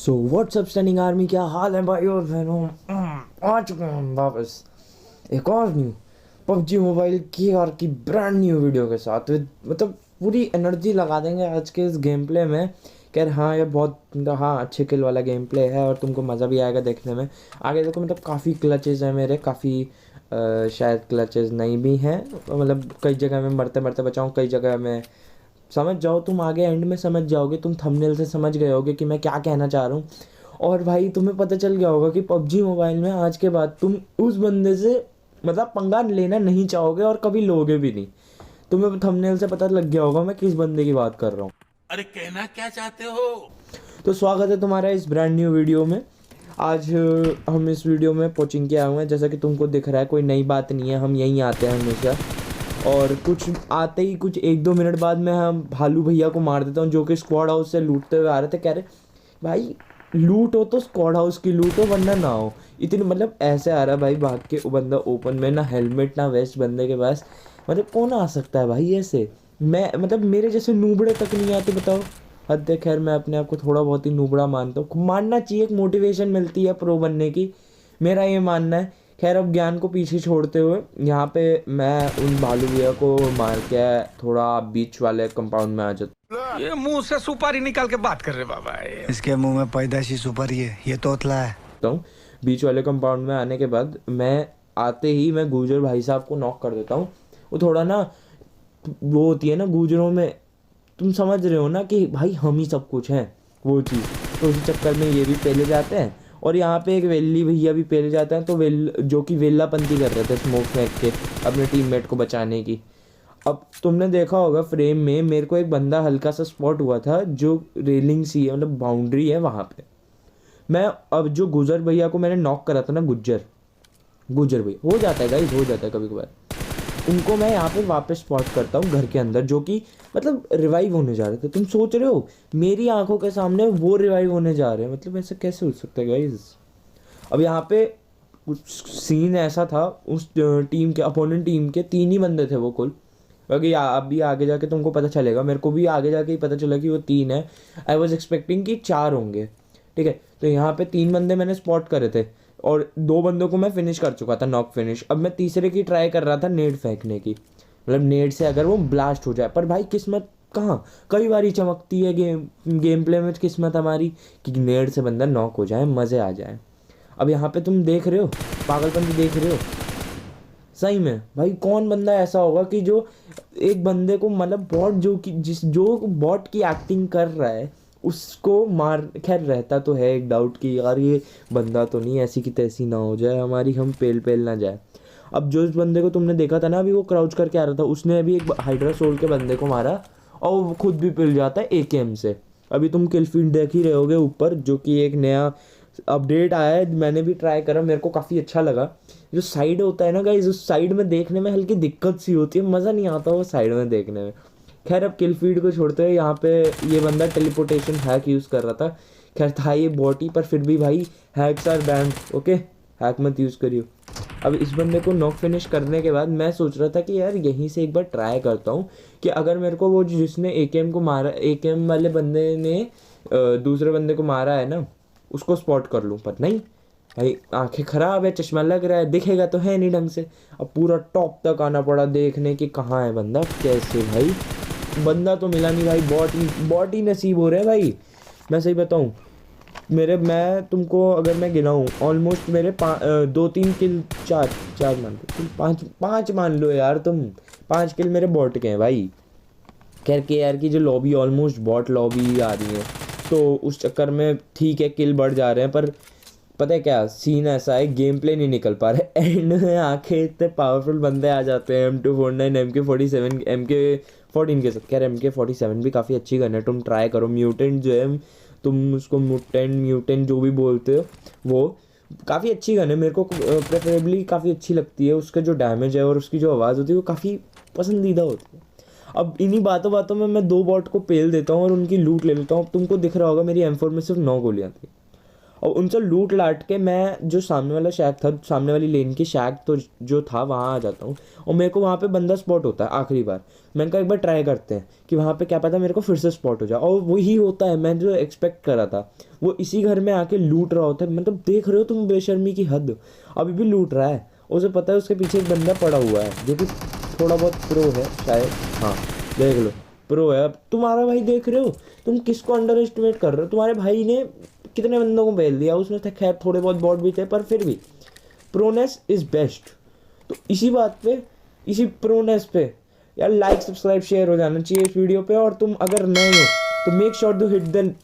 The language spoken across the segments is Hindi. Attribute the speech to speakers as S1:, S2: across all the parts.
S1: सो व्हाट्सअप स्टैंडिंग आर्मी, क्या हाल है भाई और बहनों। आ चुके हैं हम वापस एक और न्यू पबजी मोबाइल की और की ब्रांड न्यू वीडियो के साथ। मतलब पूरी एनर्जी लगा देंगे आज के इस गेम प्ले में। कह रहे हाँ ये बहुत मतलब हाँ अच्छे किल वाला गेम प्ले है और तुमको मज़ा भी आएगा देखने में। आगे देखो मतलब काफ़ी क्लचेज़ हैं मेरे, काफ़ी शायद क्लचेज़ नहीं भी हैं। मतलब कई जगह मैं मरते मरते बचाऊँ, कई जगह मैं समझ जाओ, तुम आगे एंड में समझ जाओगे, तुम थंबनेल से समझ गए होगे कि मैं क्या कहना चाह रहा हूँ। और भाई तुम्हें पता चल गया होगा कि पबजी मोबाइल में आज के बाद तुम उस बंदे से मतलब पंगा लेना नहीं चाहोगे और कभी लोगे भी नहीं। तुम्हें थंबनेल से पता लग गया होगा मैं किस बंदे की बात कर रहा हूँ।
S2: अरे कहना क्या चाहते हो?
S1: तो स्वागत है तुम्हारा इस ब्रांड न्यू वीडियो में। आज हम इस वीडियो में कोचिंग के आए हुए हैं, जैसा कि तुमको दिख रहा है। कोई नई बात नहीं है, हम यहीं आते हैं हमेशा। और कुछ आते ही कुछ 1-2 मिनट बाद मैं हम भालू भैया को मार देता हूँ, जो कि स्क्वाड हाउस से लूटते हुए आ रहे थे। कह रहे भाई लूट हो तो स्क्वाड हाउस की लूट हो वरना ना हो। इतनी मतलब ऐसे आ रहा है भाई भाग के, वो बंदा ओपन में, ना हेलमेट ना वेस्ट बंदे के पास। मतलब कौन आ सकता है भाई ऐसे। मैं मतलब मेरे जैसे नूबड़े तक नहीं आते, बताओ। हद है। खैर मैं अपने आप को थोड़ा बहुत ही नूबड़ा मानता हूँ, मानना चाहिए, एक मोटिवेशन मिलती है प्रो बनने की, मेरा ये मानना है। खैर अब ज्ञान को पीछे छोड़ते हुए यहाँ पे मैं उन भालू भैया को मार के थोड़ा बीच वाले कंपाउंड में आ जाता
S2: ये मुंह से सुपारी निकाल के बात कर रहे बाबा
S3: इसके मुंह में पैदाइशी सुपारी है, ये तोतला है।
S1: हूँ। बीच वाले कंपाउंड में आने के बाद मैं आते ही मैं गुजर भाई साहब को नॉक कर देता हूँ। वो थोड़ा ना वो होती है ना गुजरों में, तुम समझ रहे हो ना कि भाई हम ही सब कुछ हैं, वो चीज़। तो उसी चक्कर में ये भी पहले जाते हैं और यहाँ पे एक वेल्ली भैया भी पहले जाते हैं। तो जो कि वेल्लापंती कर रहे थे स्मोक फेंक के अपने टीममेट को बचाने की। अब तुमने देखा होगा फ्रेम में मेरे को एक बंदा हल्का सा स्पॉट हुआ था, जो रेलिंग सी है मतलब बाउंड्री है वहाँ पे। मैं अब जो गुजर भैया को मैंने नॉक करा था ना, गुज्जर गुजर भैया, हो जाता है गाइस, हो जाता है कभी कभार। उनको मैं यहाँ पे वापस स्पॉट करता हूँ घर के अंदर, जो कि मतलब रिवाइव होने जा रहे थे। तुम सोच रहे हो मेरी आंखों के सामने वो रिवाइव होने जा रहे हैं, मतलब ऐसा कैसे हो सकता है गाइस। अब यहाँ पे कुछ सीन ऐसा था, उस टीम के अपोनेंट टीम के 3 ही बंदे थे वो कुल। क्योंकि अभी आगे जाके तुमको पता चलेगा, मेरे को भी आगे जाके ही पता चला कि वो 3 है। आई वॉज एक्सपेक्टिंग कि 4 होंगे। ठीक है, तो यहाँ पे 3 बंदे मैंने स्पॉट करे थे और 2 बंदों को मैं फिनिश कर चुका था, नॉक फिनिश। अब मैं तीसरे की ट्राई कर रहा था नेड फेंकने की, मतलब नेड से अगर वो ब्लास्ट हो जाए। पर भाई किस्मत कहाँ, कई बार चमकती है गेम प्ले में किस्मत हमारी, कि नेड से बंदा नॉक हो जाए, मज़े आ जाए। अब यहाँ पे तुम देख रहे हो पागलपन देख रहे हो सही में। भाई कौन बंदा ऐसा होगा कि जो एक बंदे को मतलब बॉट जो बॉट की एक्टिंग कर रहा है उसको मार। खैर रहता तो है एक डाउट कि यार ये बंदा तो नहीं ऐसी की तैसी ना हो जाए हमारी, हम पेल ना जाए। अब जो इस बंदे को तुमने देखा था ना अभी, वो क्राउच करके आ रहा था, उसने अभी एक हाइड्रा सोल के बंदे को मारा और वो खुद भी पिल जाता है एकेएम से। अभी तुम किल फीड देख ही रहे होगे ऊपर, जो कि एक नया अपडेट आया है, मैंने भी ट्राई करा, मेरे को काफ़ी अच्छा लगा। जो साइड होता है ना गाइस, उस साइड में देखने में हल्की दिक्कत सी होती है, मज़ा नहीं आता वो साइड में देखने में। खैर अब किल फीड को छोड़ते हुए यहाँ पे ये बंदा टेलीपोर्टेशन हैक यूज़ कर रहा था। खैर था ये बॉटी, पर फिर भी भाई hacks are banned, okay, hack मत यूज़ करियो। अब इस बंदे को नॉक फिनिश करने के बाद मैं सोच रहा था कि यार यहीं से एक बार ट्राई करता हूँ कि अगर मेरे को वो जिसने एकेएम को मारा, एकेएम वाले बंदे ने दूसरे बंदे को मारा है ना, उसको स्पॉट कर लूँ। पर नहीं भाई, आंखें ख़राब है, चश्मा लग रहा है, दिखेगा तो है नहीं ढंग से। अब पूरा टॉप तक आना पड़ा देखने कि कहाँ है बंदा, कैसे भाई। बंदा तो मिला नहीं भाई, बॉट ही नसीब हो रहा है भाई। मैं सही बताऊँ, मैं तुमको अगर मैं गिनाऊँ ऑलमोस्ट मेरे 2-3 किल, चार चार मान लो, पाँच मान लो यार तुम, 5 किल मेरे बॉट के हैं भाई। खैर के यार की जो लॉबी ऑलमोस्ट बॉट लॉबी आ रही है, तो उस चक्कर में ठीक है किल बढ़ जा रहे हैं। पर पता है क्या सीन ऐसा है, गेम प्ले नहीं निकल पा रहे। एंड में आके इतने पावरफुल बंदे आ जाते हैं, M249, MK47, MK14 के साथ। खैर MK47 भी काफ़ी अच्छी गन है, तुम ट्राई करो। म्यूटेंट जो है, तुम उसको म्यूटेंट जो भी बोलते हो, वो काफ़ी अच्छी गन है, मेरे को प्रेफरेबली काफ़ी अच्छी लगती है। उसका जो डैमेज है और उसकी जो आवाज़ होती है वो काफ़ी पसंदीदा होती है। अब इन्हीं बातों बातों में मैं 2 बॉट को पेल देता हूँ और उनकी लूट ले लेता हूँ। अब तुमको दिख रहा होगा मेरी M4 में सिर्फ 9 गोलियाँ थी और उनसे लूट लाट के मैं जो सामने वाला शैक था, सामने वाली लेन की शैक तो जो था वहाँ आ जाता हूँ। और मेरे को वहाँ पे बंदा स्पॉट होता है आखिरी बार। मैंने कहा एक बार ट्राई करते हैं कि वहाँ पे क्या पता मेरे को फिर से स्पॉट हो जाए, और वही होता है। मैं जो एक्सपेक्ट कर रहा था वो इसी घर में आके लूट रहा होता है। मतलब देख रहे हो तुम बेशर्मी की हद, अभी भी लूट रहा है। उसे पता है उसके पीछे एक बंदा पड़ा हुआ है जो कि थोड़ा बहुत प्रो है शायद, हाँ देख लो प्रो है। अब तुम्हारा भाई देख रहे हो, तुम किसको अंडर एस्टिमेट कर रहे हो? तुम्हारे भाई ने कितने बंदों को बेल दिया, उसमें खैर थोड़े बहुत बॉट भी थे, पर फिर भी प्रोनेस इज़ बेस्ट। तो इसी बात पे, इसी प्रोनेस पे यार लाइक सब्सक्राइब शेयर हो जाना चाहिए इस वीडियो पे। और तुम अगर नए हो तो make sure to hit the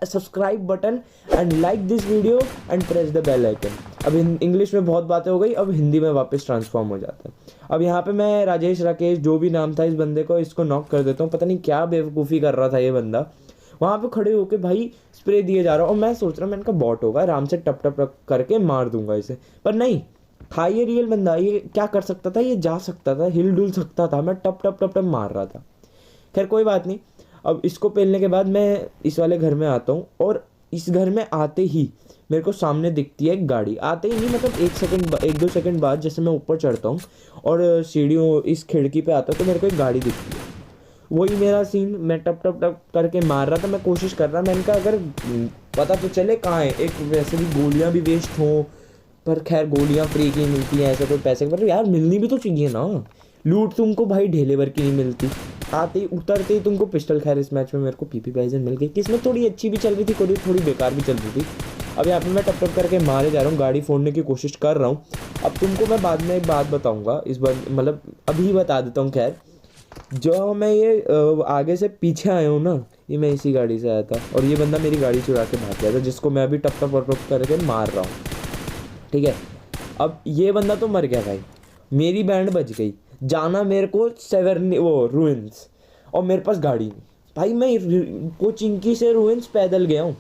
S1: subscribe button and like this video and press the bell icon. अब इंग्लिश में बहुत बातें हो गई, अब हिंदी में वापस ट्रांसफॉर्म हो जाता है। अब यहाँ पे मैं राजेश राकेश जो भी नाम था इस बंदे को, इसको नॉक कर देता हूँ। पता नहीं क्या बेवकूफ़ी कर रहा था ये बंदा, वहाँ पे खड़े होके भाई स्प्रे दिए जा रहा हूँ। और मैं सोच रहा हूँ मैंने कहा बॉट होगा, आराम से टप टप टप करके मार दूंगा इसे, पर नहीं था ये रियल बंदा। ये क्या कर सकता था, ये जा सकता था, हिल डुल सकता था, मैं टप टप टप टप मार रहा था। खैर कोई बात नहीं। अब इसको पेलने के बाद मैं इस वाले घर में आता हूँ, और इस घर में आते ही मेरे को सामने दिखती है एक गाड़ी। आते ही नहीं, मतलब 1-2 सेकंड बाद जैसे मैं ऊपर चढ़ता हूँ और सीढ़ियों इस खिड़की पे आता हूँ तो मेरे को एक गाड़ी दिखती है। वही मेरा सीन, मैं टप टप टप करके मार रहा था। मैं कोशिश कर रहा, मैंने कहा अगर पता तो चले कहाँ है। एक वैसे भी गोलियाँ भी वेस्ट हों, पर खैर गोलियाँ फ्री की मिलती हैं, ऐसे कोई पैसे, पर यार मिलनी भी तो चाहिए ना। लूट तुमको भाई ढेले भर की नहीं मिलती, आते ही उतरते ही तुमको पिस्टल। खैर इस मैच में मेरे को पीपी बाइजन मिल गई, किस्मत थोड़ी अच्छी भी चल रही थी, थोड़ी बेकार भी चल रही थी। अब यहाँ पे मैं टप टप करके मारे जा रहा हूँ, गाड़ी फोड़ने की कोशिश कर रहा हूँ। अब तुमको मैं बाद में एक बात बताऊँगा, इस बार मतलब अभी बता देता हूँ। खैर जो मैं ये आगे से पीछे आया हूँ ना, ये मैं इसी गाड़ी से आया था, और ये बंदा मेरी गाड़ी चुरा के भाग गया था, जिसको मैं अभी टप टप टप करके मार रहा हूँ। ठीक है, अब ये बंदा तो मर गया भाई, मेरी बैंड बज गई। जाना मेरे को वो रूइंस, और मेरे पास गाड़ी नहीं भाई। मैं कोचिंकी से रूइंस पैदल गया हूँ।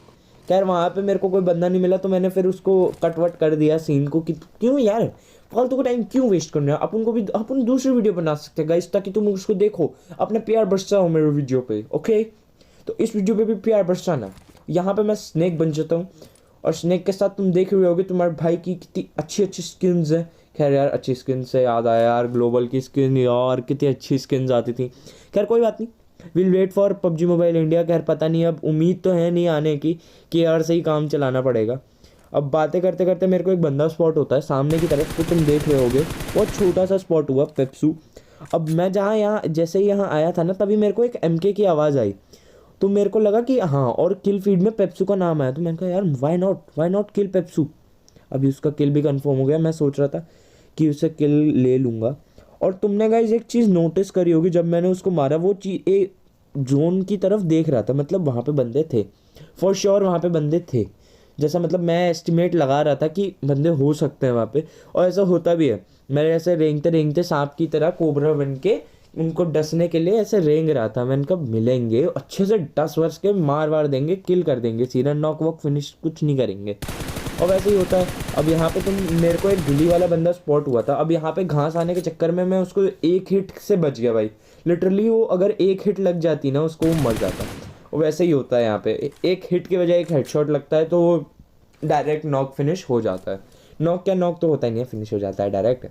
S1: खैर वहाँ पे मेरे को कोई बंदा नहीं मिला, तो मैंने फिर उसको कटवट कर दिया सीन को कि क्यों यार फालतू का टाइम क्यों वेस्ट करना है। अपन को भी अपन दूसरी वीडियो बना सकते हैं गाइस, ताकि तुम उसको देखो, अपने प्यार बरसाओ मेरे वीडियो पे। ओके, तो इस वीडियो पे भी प्यार बरसाना। यहाँ पे मैं स्नेक बन जाता हूँ, और स्नेक के साथ तुम देख रहे होगे तुम्हारे भाई की कितनी अच्छी अच्छी स्किन्स है। खैर यार अच्छी स्किन से याद आया यार, ग्लोबल की स्किन यार कितनी अच्छी स्किन्स आती थी। खैर कोई बात नहीं, will wait for PUBG Mobile India. खैर पता नहीं, अब उम्मीद तो है नहीं आने की, कि यार से ही काम चलाना पड़ेगा। अब बातें करते करते मेरे को एक बंदा स्पॉट होता है सामने की तरफ, तो तुम देख रहे होगे बहुत छोटा सा स्पॉट हुआ, पेप्सू। अब मैं जहाँ यहाँ जैसे ही यहाँ आया था ना, तभी मेरे को एक MK की आवाज़ आई, तो मेरे को लगा कि हाँ, और किल फीड में पेप्सू का नाम आया, तो मैंने कहा यार वाई नॉट किल पेप्सू। अभी उसका किल भी कंफर्म हो गया। मैं सोच रहा था कि उसे किल ले लूँगा। और तुमने गाइस एक चीज़ नोटिस करी होगी, जब मैंने उसको मारा वो चीज़ एक जोन की तरफ देख रहा था, मतलब वहाँ पे बंदे थे फॉर श्योर, वहाँ पे बंदे थे। जैसा मतलब मैं एस्टिमेट लगा रहा था कि बंदे हो सकते हैं वहाँ पे, और ऐसा होता भी है। मैं ऐसे रेंगते रेंगते सांप की तरह कोबरा बन के उनको डसने के लिए ऐसे रेंग रहा था। मैंने कहा मिलेंगे अच्छे से 10 वर्ष के, मार वार देंगे, किल कर देंगे सीधा, नॉक वॉक फिनिश कुछ नहीं करेंगे। और वैसे ही होता है। अब यहाँ पे तुम मेरे को एक गुली वाला बंदा स्पॉट हुआ था। अब यहाँ पे घास आने के चक्कर में मैं उसको एक हिट से बच गया भाई, लिटरली। वो अगर एक हिट लग जाती ना उसको, वो मर जाता। और वैसे ही होता है यहाँ पे, एक हिट के बजाय एक हेडशॉट लगता है तो वो डायरेक्ट नॉक फिनिश हो जाता है। नॉक क्या, नॉक तो होता ही नहीं है, फिनिश हो जाता है डायरेक्ट।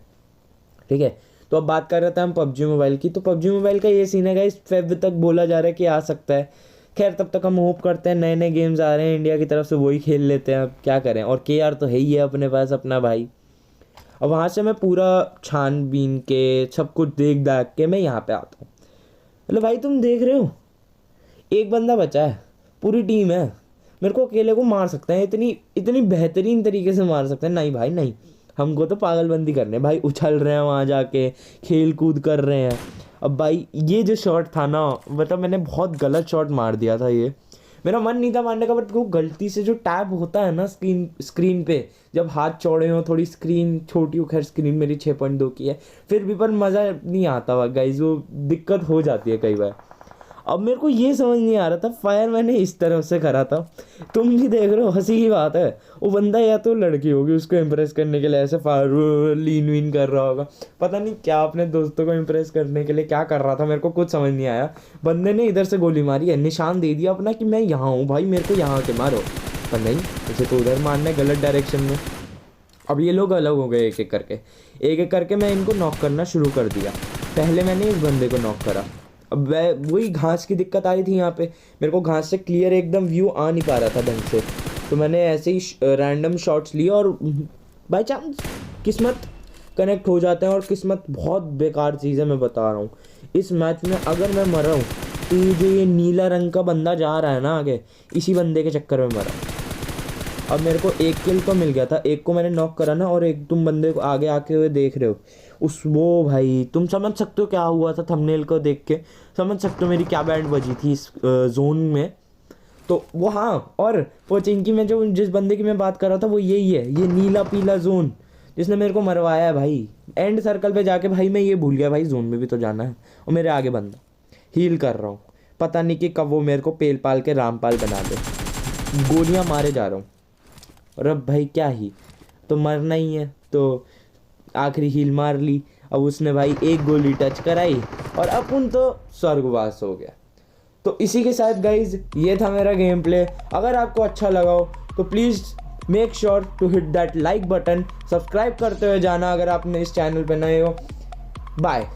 S1: ठीक है, तो अब बात कर रहे थे हम पबजी मोबाइल की। तो पबजी मोबाइल का ये सीन है गाइस, फेब तक बोला जा रहा है कि आ सकता है। खैर तब तक हम होप करते हैं, नए नए गेम्स आ रहे हैं इंडिया की तरफ से, वही खेल लेते हैं। अब क्या करें, और KR तो है ही है अपने पास, अपना भाई। अब वहाँ से मैं पूरा छानबीन के सब कुछ देख दाख के मैं यहाँ पे आता हूँ। मतलब भाई तुम देख रहे हो, एक बंदा बचा है, पूरी टीम है, मेरे को अकेले को मार सकते हैं, इतनी इतनी बेहतरीन तरीके से मार सकते हैं। नहीं भाई नहीं, हमको तो पागलबंदी करने भाई, उछल रहे हैं वहाँ जाके, खेल कूद कर रहे हैं। अब भाई ये जो शॉट था ना, मतलब मैंने बहुत गलत शॉट मार दिया था। ये मेरा मन नहीं था मारने का, बट वो गलती से जो टैब होता है ना स्क्रीन पे, जब हाथ चौड़े हो, थोड़ी स्क्रीन छोटी हो, खैर स्क्रीन मेरी 6.2 की है फिर भी, पर मज़ा नहीं आता हुआ गाइज, वो दिक्कत हो जाती है कई बार। अब मेरे को ये समझ नहीं आ रहा था, फायर मैंने इस तरह से करा था। तुम भी देख रहे हो, हंसी की बात है, वो बंदा या तो लड़की होगी, उसको इम्प्रेस करने के लिए ऐसे फायर लीन वीन कर रहा होगा, पता नहीं क्या, अपने दोस्तों को इम्प्रेस करने के लिए क्या कर रहा था, मेरे को कुछ समझ नहीं आया। बंदे ने इधर से गोली मारी है, निशान दे दिया अपना कि मैं यहाँ हूँ भाई, मेरे को यहाँ के मारो। पर नहीं, इसे तो उधर मारना है गलत डायरेक्शन में। अब ये लोग अलग हो गए एक एक करके मैं इनको नॉक करना शुरू कर दिया। पहले मैंने इस बंदे को नॉक करा। अब वही घास की दिक्कत आ रही थी यहाँ पे, मेरे को घास से क्लियर एकदम व्यू आ नहीं पा रहा था ढंग से, तो मैंने ऐसे ही रैंडम शॉट्स लिए और बाई चांस किस्मत कनेक्ट हो जाते हैं। और किस्मत बहुत बेकार चीज़ है, मैं बता रहा हूँ। इस मैच में अगर मैं मर रहा हूँ तो ये जो ये नीला रंग का बंदा जा रहा है ना आगे, इसी बंदे के चक्कर में मरा। अब मेरे को एक किल तो मिल गया था, एक को मैंने नॉक करा ना, और एक तुम बंदे को आगे आके हुए देख रहे हो उस वो भाई तुम समझ सकते हो क्या हुआ था। थंबनेल को देख के समझ सकते हो मेरी क्या बैंड बजी थी इस जोन में। तो वो हाँ, और पोचिंकी में जो जिस बंदे की मैं बात कर रहा था वो यही है, ये नीला पीला जोन जिसने मेरे को मरवाया है भाई। एंड सर्कल पे जाके भाई मैं ये भूल गया भाई जोन में भी तो जाना है, और मेरे आगे बंदा हील कर रहा हूँ, पता नहीं कि कब वो मेरे को पेल पाल के रामपाल बना दे। गोलियां मारे जा रहा हूँ, और अब भाई क्या ही तो मरना ही है, तो आखिरी हील मार ली। अब उसने भाई एक गोली टच कराई और अपन तो स्वर्गवास हो गया। तो इसी के साथ गाइज ये था मेरा गेम प्ले। अगर आपको अच्छा लगा हो तो please make sure to hit that like button, subscribe करते हुए जाना अगर आपने इस चैनल पे नए हो। बाय।